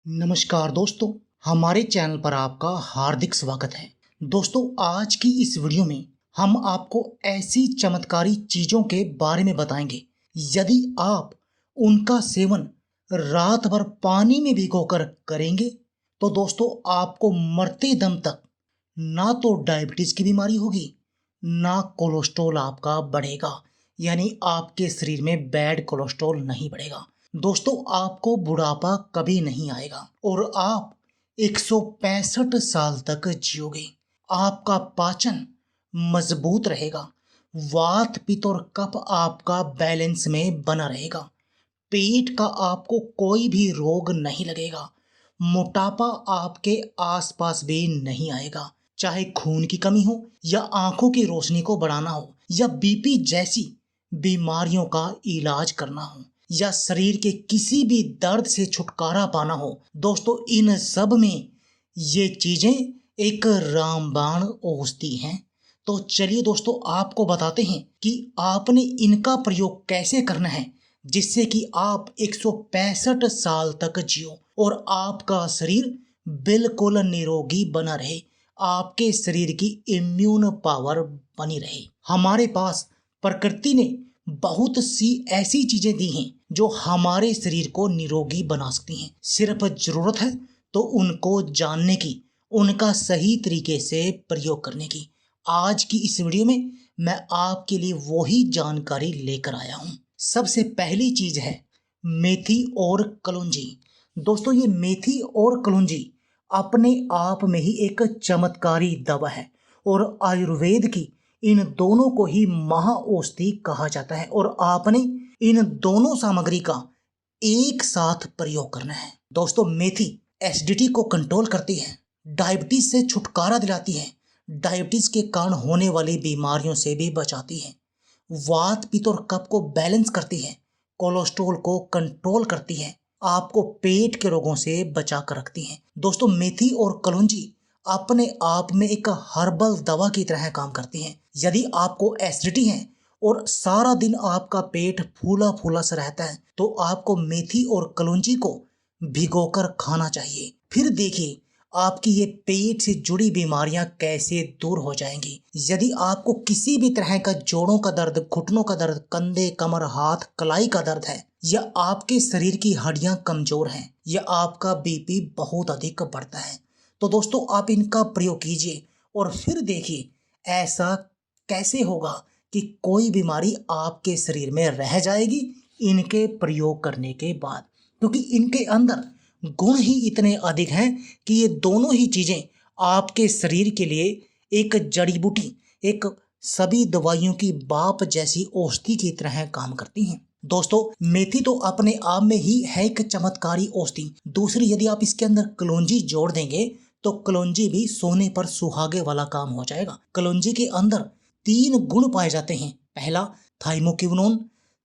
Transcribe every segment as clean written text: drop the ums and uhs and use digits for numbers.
नमस्कार दोस्तों, हमारे चैनल पर आपका हार्दिक स्वागत है। दोस्तों, आज की इस वीडियो में हम आपको ऐसी चमत्कारी चीज़ों के बारे में बताएंगे, यदि आप उनका सेवन रात भर पानी में भिगोकर करेंगे तो दोस्तों आपको मरते दम तक ना तो डायबिटीज़ की बीमारी होगी, ना कोलेस्ट्रॉल आपका बढ़ेगा, यानी आपके शरीर में बैड कोलेस्ट्रॉल नहीं बढ़ेगा। दोस्तों, आपको बुढ़ापा कभी नहीं आएगा और आप 165 साल तक जियोगे। आपका पाचन मजबूत रहेगा, वात पित्त और कफ आपका बैलेंस में बना रहेगा, पेट का आपको कोई भी रोग नहीं लगेगा, मोटापा आपके आसपास भी नहीं आएगा। चाहे खून की कमी हो या आंखों की रोशनी को बढ़ाना हो या बीपी जैसी बीमारियों का इलाज करना हो या शरीर के किसी भी दर्द से छुटकारा पाना हो, दोस्तों इन सब में ये चीजें एक रामबाण औषधि हैं। तो चलिए दोस्तों, आपको बताते हैं कि आपने इनका प्रयोग कैसे करना है जिससे कि आप 165 साल तक जियो और आपका शरीर बिल्कुल निरोगी बना रहे, आपके शरीर की इम्यून पावर बनी रहे। हमारे पास प्रकृति ने बहुत सी ऐसी चीजें दी हैं जो हमारे शरीर को निरोगी बना सकती हैं। सिर्फ जरूरत है तो उनको जानने की, उनका सही तरीके से प्रयोग करने की। आज की इस वीडियो में मैं आपके लिए वही जानकारी लेकर आया हूँ। सबसे पहली चीज है मेथी और कलौंजी। दोस्तों, ये मेथी और कलौंजी अपने आप में ही एक चमत्कारी दवा है और आयुर्वेद की इन दोनों को ही महाऔषधि कहा जाता है और आपने इन दोनों सामग्री का एक साथ प्रयोग करना है। दोस्तों, मेथी एसिडिटी को कंट्रोल करती है, डायबिटीज से छुटकारा दिलाती है, डायबिटीज के कारण होने वाली बीमारियों से भी बचाती है, वात पित्त और कफ को बैलेंस करती है, कोलेस्ट्रॉल को कंट्रोल करती है, आपको पेट के रोगों से बचा कर रखती है। दोस्तों, मेथी और कलौंजी अपने आप में एक हर्बल दवा की तरह काम करती हैं। यदि आपको एसिडिटी है और सारा दिन आपका पेट फूला फूला सा रहता है तो आपको मेथी और कलौंजी को भिगोकर खाना चाहिए। फिर देखिए आपकी ये पेट से जुड़ी बीमारियां कैसे दूर हो जाएंगी। यदि आपको किसी भी तरह का जोड़ों का दर्द, घुटनों का दर्द, कंधे, कमर, हाथ, कलाई का दर्द है या आपके शरीर की हड्डियां कमजोर हैं या आपका बीपी बहुत अधिक बढ़ता है, तो दोस्तों आप इनका प्रयोग कीजिए और फिर देखिए ऐसा कैसे होगा कि कोई बीमारी आपके शरीर में रह जाएगी इनके प्रयोग करने के बाद, क्योंकि इनके अंदर गुण ही इतने अधिक हैं कि ये दोनों ही चीजें आपके शरीर के लिए एक जड़ी बूटी, एक सभी दवाइयों की बाप जैसी औषधि की तरह काम करती हैं। दोस्तों, मेथी तो अपने आप में ही है एक चमत्कारी औषधि। दूसरी, यदि आप इसके अंदर कलौंजी जोड़ देंगे तो कलौंजी भी सोने पर सुहागे वाला काम हो जाएगा। कलौंजी के अंदर 3 गुण पाए जाते हैं। पहला थाइमोकिनोन,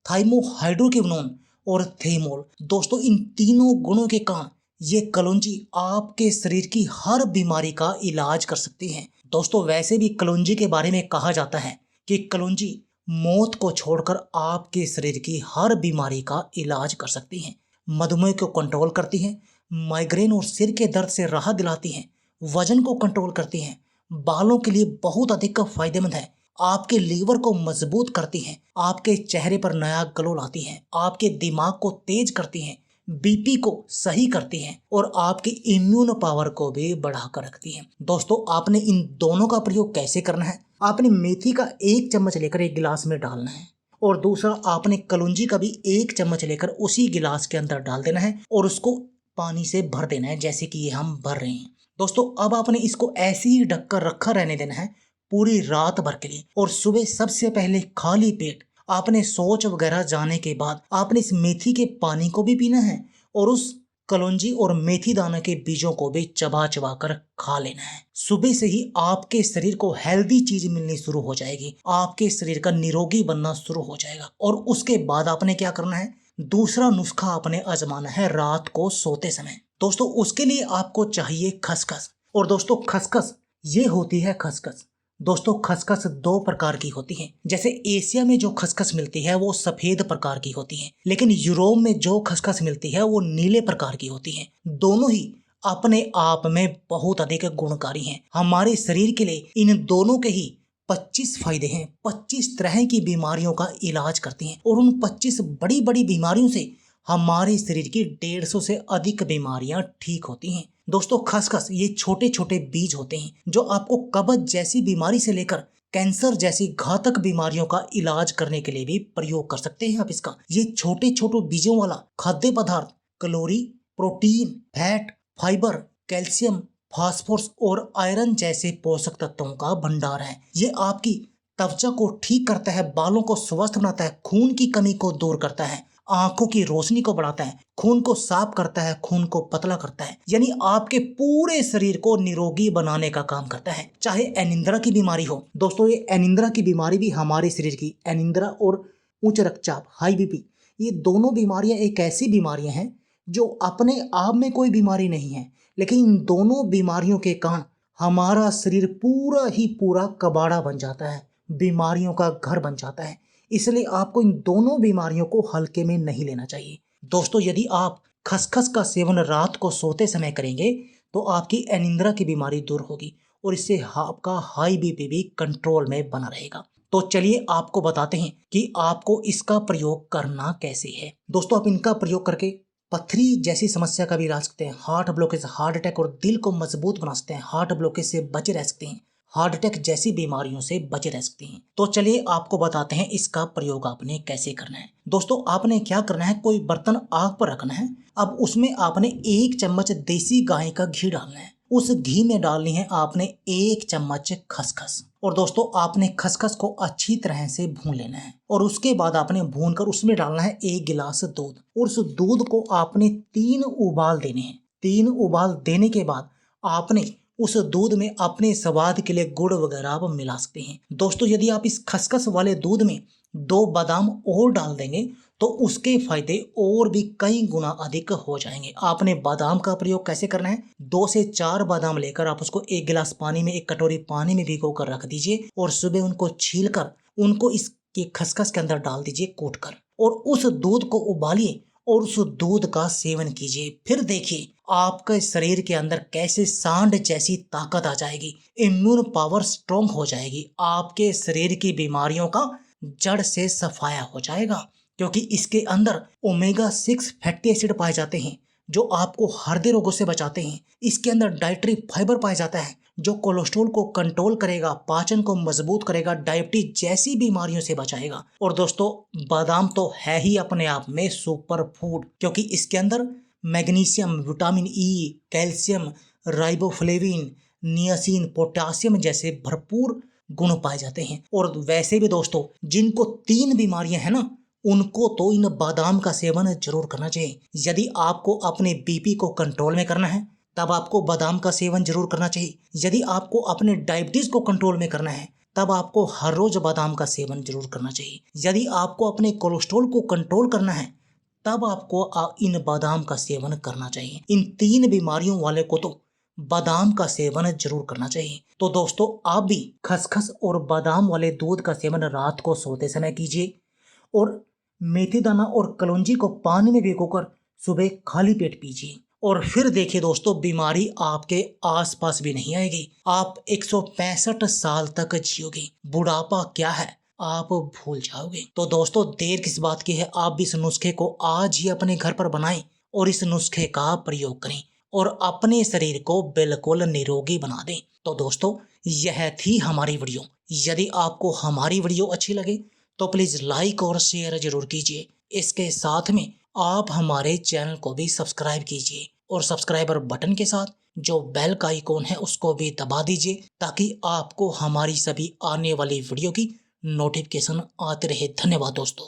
थाइमोहाइड्रोकिनोन और थेमोल। दोस्तों, इन तीनों गुणों के कारण ये कलौंजी आपके शरीर की हर बीमारी का इलाज कर सकती है। दोस्तों, वैसे भी कलौंजी के बारे में कहा जाता है कि कलौंजी मौत को छोड़कर आपके शरीर की हर बीमारी का इलाज कर सकती है। मधुमेह को कंट्रोल करती है, माइग्रेन और सिर के दर्द से राहत दिलाती है, वजन को कंट्रोल करती है, बालों के लिए बहुत अधिक फायदेमंद है, आपके लीवर को मजबूत करती है, आपके चेहरे पर नया ग्लो लाती है, आपके दिमाग को तेज करती है, बीपी को सही करती है और आपकी इम्यून पावर को भी बढ़ाकर रखती है। दोस्तों, आपने इन दोनों का प्रयोग कैसे करना है? आपने मेथी का 1 चम्मच लेकर एक गिलास में डालना है और दूसरा आपने कलौंजी का भी 1 चम्मच लेकर उसी गिलास के अंदर डाल देना है और उसको पानी से भर देना है, जैसे कि ये हम भर रहे हैं। दोस्तों, अब आपने इसको ऐसे ही ढककर रखा रहने देना है पूरी रात भर के लिए और सुबह सबसे पहले खाली पेट आपने शौच वगैरह जाने के बाद आपने इस मेथी के पानी को भी पीना है और उस कलौंजी और मेथी दाना के बीजों को भी चबा चबा कर खा लेना है। सुबह से ही आपके शरीर को हेल्दी चीज मिलनी शुरू हो जाएगी, आपके शरीर का निरोगी बनना शुरू हो जाएगा। और उसके बाद आपने क्या करना है? दूसरा नुस्खा आपने आजमाना है रात को सोते समय। दोस्तों, उसके लिए आपको चाहिए खसखस। और दोस्तों, खसखस ये होती है खसखस दोस्तों खसखस दो प्रकार की होती है। जैसे एशिया में जो खसखस मिलती है वो सफेद प्रकार की होती है, लेकिन यूरोप में जो खसखस मिलती है वो नीले प्रकार की होती है। दोनों ही अपने आप में बहुत अधिक गुणकारी हैं। हमारे शरीर के लिए इन दोनों के ही 25 फायदे हैं। 25 तरह की बीमारियों का इलाज करती हैं और उन 25 बड़ी बड़ी बीमारियों से हमारे शरीर की 150 से अधिक बीमारियां ठीक होती हैं। दोस्तों खसखस ये छोटे छोटे बीज होते हैं जो आपको कब्ज जैसी बीमारी से लेकर कैंसर जैसी घातक बीमारियों का इलाज करने के लिए भी प्रयोग कर सकते हैं आप इसका। ये छोटे छोटे बीजों वाला खाद्य पदार्थ calorie, protein, fat, fibre, calcium, phosphorus और आयरन जैसे पोषक तत्वों का भंडार है। ये आपकी त्वचा को ठीक करता है, बालों को स्वस्थ बनाता है, खून की कमी को दूर करता है, आंखों की रोशनी को बढ़ाता है, खून को साफ करता है, खून को पतला करता है, यानी आपके पूरे शरीर को निरोगी बनाने का काम करता है। चाहे अनिंद्रा की बीमारी हो, दोस्तों ये अनिंद्रा की बीमारी भी हमारे शरीर की अनिंद्रा और उच्च रक्तचाप हाई बीपी, ये दोनों बीमारियां एक ऐसी बीमारियां हैं जो अपने आप में कोई बीमारी नहीं है, लेकिन इन दोनों बीमारियों के कारण हमारा शरीर पूरा ही पूरा कबाड़ा बन जाता है, बीमारियों का घर बन जाता है। इसलिए आपको इन दोनों बीमारियों को हल्के में नहीं लेना चाहिए। दोस्तों यदि आप खसखस का सेवन रात को सोते समय करेंगे तो आपकी अनिंद्रा की बीमारी दूर होगी और इससे आपका हाई बीपी भी कंट्रोल में बना रहेगा। तो चलिए आपको बताते हैं कि आपको इसका प्रयोग करना कैसे है। दोस्तों आप इनका प्रयोग करके पथरी जैसी समस्या का भी इलाज सकते हैं, हार्ट ब्लॉकेज, हार्ट अटैक और दिल को मजबूत बना सकते हैं, हार्ट ब्लॉकेज से बचे रह सकते हैं, हार्ट अटैक जैसी बीमारियों से बचे रह सकते हैं। तो चलिए आपको बताते हैं इसका प्रयोग आपने कैसे करना है। दोस्तों आपने क्या करना है, कोई बर्तन आग पर रखना है। अब उसमें आपने 1 चम्मच देसी गाय का घी डालना है। उस घी में डालनी है आपने 1 चम्मच खसखस। और दोस्तों आपने खसखस को अच्छी तरह से भून लेना है और उसके बाद आपने भून कर उसमें डालना है 1 गिलास दूध और उस दूध को आपने 3 उबाल देने हैं। 3 उबाल देने के बाद आपने उस दूध में अपने स्वाद के लिए गुड़ वगैरह आप मिला सकते हैं। दोस्तों यदि आप इस खसखस वाले दूध में 2 बादाम और डाल देंगे तो उसके फायदे और भी कई गुना अधिक हो जाएंगे। आपने बादाम का प्रयोग कैसे करना है, 2 से 4 बादाम लेकर आप उसको 1 गिलास पानी में, 1 कटोरी पानी में भिगो कर रख दीजिए और सुबह उनको छील कर उनको इसके खसखस के अंदर डाल दीजिए कूट कर और उस दूध को उबालिए और उस दूध का सेवन कीजिए। फिर देखिए आपके शरीर के अंदर कैसे सांड जैसी ताकत आ जाएगी, इम्यून पावर स्ट्रांग हो जाएगी, आपके शरीर की बीमारियों का जड़ से सफाया हो जाएगा। क्योंकि इसके अंदर ओमेगा 6 फैटी एसिड पाए जाते हैं जो आपको हृदय रोगों से बचाते हैं। इसके अंदर डाइटरी फाइबर पाया जाता है जो कोलेस्ट्रॉल को कंट्रोल करेगा, पाचन को मजबूत करेगा, डायबिटीज जैसी बीमारियों से बचाएगा। और दोस्तों बादाम तो है ही अपने आप में सुपर फूड, क्योंकि इसके अंदर magnesium, vitamin E, calcium, riboflavin, niacin, potassium जैसे भरपूर गुण पाए जाते हैं। और वैसे भी दोस्तों जिनको 3 बीमारियां हैं ना, उनको तो इन बादाम का सेवन जरूर करना चाहिए। यदि आपको अपने बीपी को कंट्रोल में करना है तब आपको बादाम का सेवन जरूर करना चाहिए। यदि आपको अपने डायबिटीज को कंट्रोल में करना है तब आपको हर रोज बादाम का सेवन जरूर करना चाहिए। यदि आपको अपने कोलेस्ट्रॉल को कंट्रोल करना है तब आपको इन बादाम का सेवन करना चाहिए। इन 3 बीमारियों वाले को तो बादाम का सेवन जरूर करना चाहिए। तो दोस्तों आप भी खसखस और बादाम वाले दूध का सेवन रात को सोते समय कीजिए और मेथी दाना और कलौंजी को पानी में भिगोकर सुबह खाली पेट पीजिए और फिर देखिए दोस्तों बीमारी आपके आसपास भी नहीं आएगी। आप 165 साल तक जियोगे। बुढ़ापा क्या है आप भूल जाओगे। तो दोस्तों देर किस बात की है, आप भी इस नुस्खे को आज ही अपने घर पर बनाएं और इस नुस्खे का प्रयोग करें और अपने शरीर को बिल्कुल निरोगी बना दें। तो दोस्तों यह थी हमारी वीडियो। यदि आपको हमारी वीडियो अच्छी लगे तो प्लीज लाइक और शेयर जरूर कीजिए। इसके साथ में आप हमारे चैनल को भी सब्सक्राइब कीजिए और सब्सक्राइबर बटन के साथ जो बेल का आइकॉन है उसको भी दबा दीजिए ताकि आपको हमारी सभी आने वाली वीडियो की नोटिफिकेशन आते रहे। धन्यवाद दोस्तों।